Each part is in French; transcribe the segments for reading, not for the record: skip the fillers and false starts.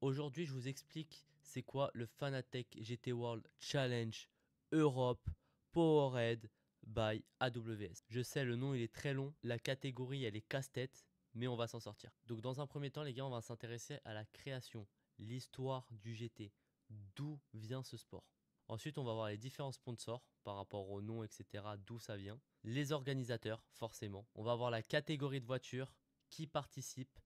Aujourd'hui, je vous explique c'est quoi le Fanatec GT World Challenge Europe Powered by AWS. Je sais, le nom il est très long, la catégorie elle est casse-tête, mais on va s'en sortir. Donc dans un premier temps, les gars, on va s'intéresser à la création, l'histoire du GT, d'où vient ce sport. Ensuite, on va voir les différents sponsors par rapport au nom, etc., d'où ça vient. Les organisateurs, forcément. On va voir la catégorie de voitures, qui participe,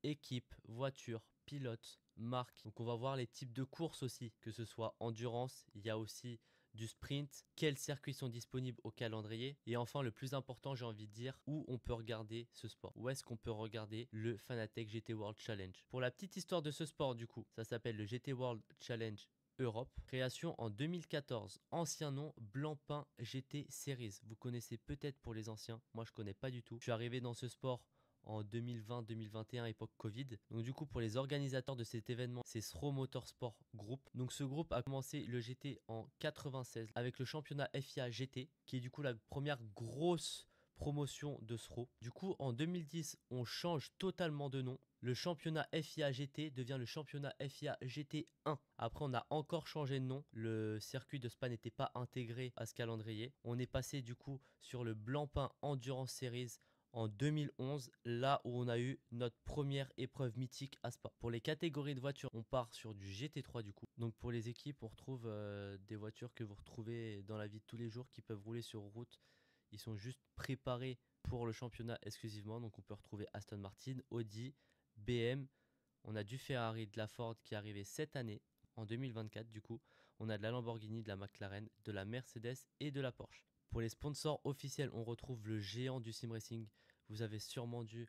équipe, voiture, pilote, marque. Donc on va voir les types de courses aussi, que ce soit endurance, il y a aussi du sprint, quels circuits sont disponibles au calendrier et enfin le plus important, j'ai envie de dire, où on peut regarder ce sport. Où est-ce qu'on peut regarder le Fanatec GT World Challenge. Pour la petite histoire de ce sport du coup, ça s'appelle le GT World Challenge Europe, création en 2014, ancien nom Blancpain GT Series. Vous connaissez peut-être pour les anciens, moi je connais pas du tout. Je suis arrivé dans ce sport en 2020-2021, époque Covid. Donc du coup, pour les organisateurs de cet événement, c'est SRO Motorsport Group. Donc ce groupe a commencé le GT en 96 avec le championnat FIA GT, qui est du coup la première grosse promotion de SRO. Du coup, en 2010, on change totalement de nom. Le championnat FIA GT devient le championnat FIA GT 1. Après, on a encore changé de nom. Le circuit de Spa n'était pas intégré à ce calendrier. On est passé du coup sur le Blancpain Endurance Series en 2011, là où on a eu notre première épreuve mythique à Spa. Pour les catégories de voitures, on part sur du GT3 du coup. Donc pour les équipes, on retrouve des voitures que vous retrouvez dans la vie de tous les jours qui peuvent rouler sur route. Ils sont juste préparés pour le championnat exclusivement. Donc on peut retrouver Aston Martin, Audi, BM. On a du Ferrari, de la Ford qui est arrivé cette année, en 2024 du coup. On a de la Lamborghini, de la McLaren, de la Mercedes et de la Porsche. Pour les sponsors officiels, on retrouve le géant du sim racing. Vous avez sûrement dû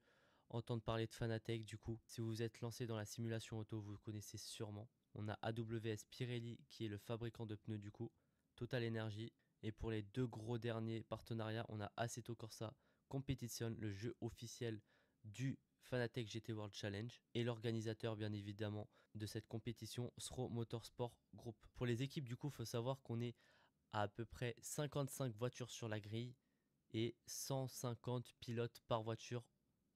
entendre parler de Fanatec du coup. Si vous vous êtes lancé dans la simulation auto, vous le connaissez sûrement. On a AWS Pirelli qui est le fabricant de pneus du coup. Total Energy. Et pour les deux gros derniers partenariats, on a Assetto Corsa Competition, le jeu officiel du Fanatec GT World Challenge. Et l'organisateur bien évidemment de cette compétition, SRO Motorsport Group. Pour les équipes du coup, il faut savoir qu'on est à peu près 55 voitures sur la grille et 150 pilotes par voiture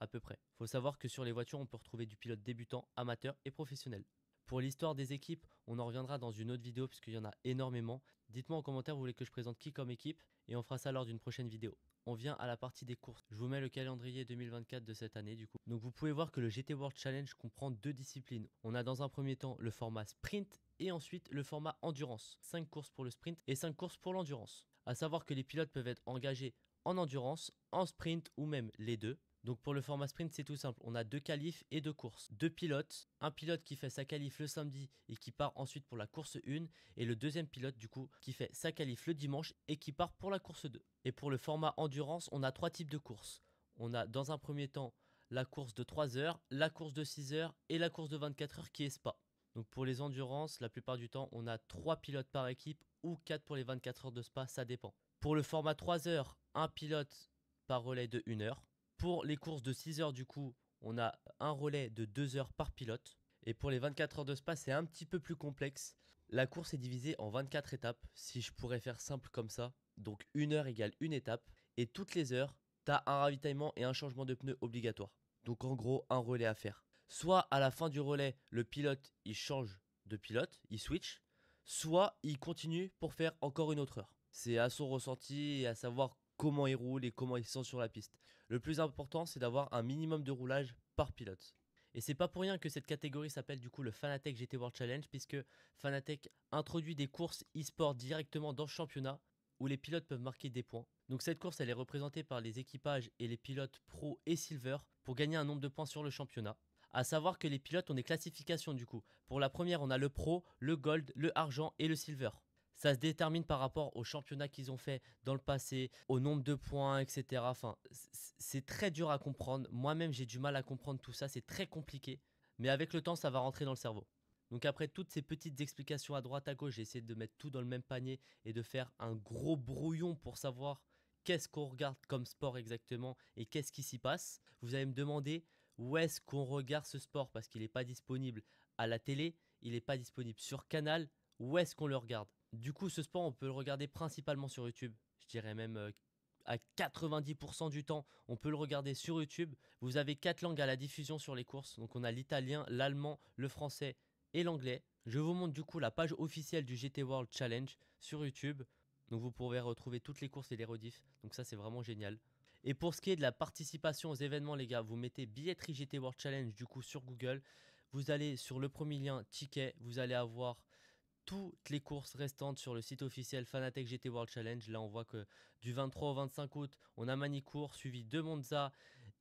à peu près. Il faut savoir que sur les voitures, on peut retrouver du pilote débutant, amateur et professionnel. Pour l'histoire des équipes, on en reviendra dans une autre vidéo puisqu'il y en a énormément. Dites-moi en commentaire, vous voulez que je présente qui comme équipe et on fera ça lors d'une prochaine vidéo. On vient à la partie des courses. Je vous mets le calendrier 2024 de cette année du coup. Donc vous pouvez voir que le GT World Challenge comprend deux disciplines. On a dans un premier temps le format sprint et ensuite le format endurance. 5 courses pour le sprint et 5 courses pour l'endurance. À savoir que les pilotes peuvent être engagés en endurance, en sprint ou même les deux. Donc pour le format sprint, c'est tout simple. On a 2 qualifs et 2 courses. 2 pilotes. Un pilote qui fait sa qualif le samedi et qui part ensuite pour la course 1. Et le deuxième pilote du coup qui fait sa qualif le dimanche et qui part pour la course 2. Et pour le format endurance, on a 3 types de courses. On a dans un premier temps la course de 3 heures, la course de 6 heures et la course de 24 heures qui est Spa. Donc pour les endurances, la plupart du temps, on a 3 pilotes par équipe ou 4 pour les 24 heures de Spa, ça dépend. Pour le format 3 heures, un pilote par relais de 1 heure. Pour les courses de 6 heures du coup, on a un relais de 2 heures par pilote. Et pour les 24 heures de Spa, c'est un petit peu plus complexe. La course est divisée en 24 étapes, si je pourrais faire simple comme ça. Donc 1 heure égale une étape. Et toutes les heures, tu as un ravitaillement et un changement de pneus obligatoire. Donc en gros, un relais à faire. Soit à la fin du relais, le pilote, il change de pilote, il switch. Soit il continue pour faire encore une autre heure. C'est à son ressenti et à savoir comment il roule et comment il se sent sur la piste. Le plus important, c'est d'avoir un minimum de roulage par pilote. Et c'est pas pour rien que cette catégorie s'appelle du coup le Fanatec GT World Challenge, puisque Fanatec introduit des courses e-sport directement dans le championnat où les pilotes peuvent marquer des points. Donc cette course, elle est représentée par les équipages et les pilotes pro et silver pour gagner un nombre de points sur le championnat. À savoir que les pilotes ont des classifications du coup. Pour la première, on a le pro, le gold, le argent et le silver. Ça se détermine par rapport au championnat qu'ils ont fait dans le passé, au nombre de points, etc. Enfin, c'est très dur à comprendre. Moi-même, j'ai du mal à comprendre tout ça. C'est très compliqué. Mais avec le temps, ça va rentrer dans le cerveau. Donc après toutes ces petites explications à droite à gauche, j'ai essayé de mettre tout dans le même panier et de faire un gros brouillon pour savoir qu'est-ce qu'on regarde comme sport exactement et qu'est-ce qui s'y passe. Vous allez me demander où est-ce qu'on regarde ce sport parce qu'il n'est pas disponible à la télé, il n'est pas disponible sur Canal. Où est-ce qu'on le regarde? Du coup, ce sport, on peut le regarder principalement sur YouTube. Je dirais même à 90% du temps, on peut le regarder sur YouTube. Vous avez 4 langues à la diffusion sur les courses. Donc on a l'italien, l'allemand, le français et l'anglais. Je vous montre du coup la page officielle du GT World Challenge sur YouTube. Donc vous pourrez retrouver toutes les courses et les rediffs. Donc ça c'est vraiment génial. Et pour ce qui est de la participation aux événements les gars, vous mettez billetterie GT World Challenge du coup sur Google. Vous allez sur le premier lien ticket, vous allez avoir toutes les courses restantes sur le site officiel Fanatec GT World Challenge. Là on voit que du 23 au 25 août, on a Manicourt suivi de Monza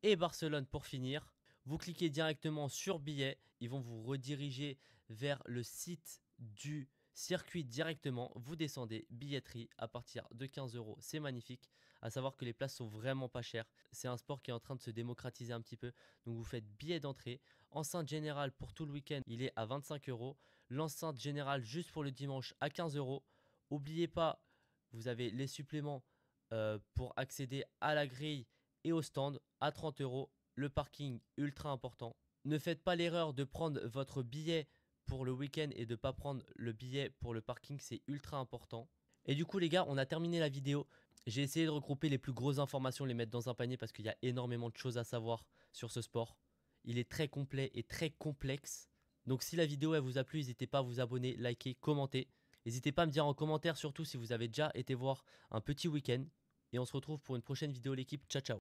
et Barcelone pour finir. Vous cliquez directement sur billets, ils vont vous rediriger vers le site du circuit directement. Vous descendez billetterie à partir de 15 €, c'est magnifique. À savoir que les places sont vraiment pas chères. C'est un sport qui est en train de se démocratiser un petit peu. Donc vous faites billet d'entrée. Enceinte générale pour tout le week-end, il est à 25 €. L'enceinte générale juste pour le dimanche à 15 €. N'oubliez pas, vous avez les suppléments pour accéder à la grille et au stand à 30 €. Le parking ultra important. Ne faites pas l'erreur de prendre votre billet pour le week-end et de ne pas prendre le billet pour le parking, c'est ultra important. Et du coup les gars, on a terminé la vidéo. J'ai essayé de regrouper les plus grosses informations, les mettre dans un panier parce qu'il y a énormément de choses à savoir sur ce sport. Il est très complet et très complexe. Donc si la vidéo elle vous a plu, n'hésitez pas à vous abonner, liker, commenter. N'hésitez pas à me dire en commentaire surtout si vous avez déjà été voir un petit week-end. Et on se retrouve pour une prochaine vidéo l'équipe. Ciao ciao.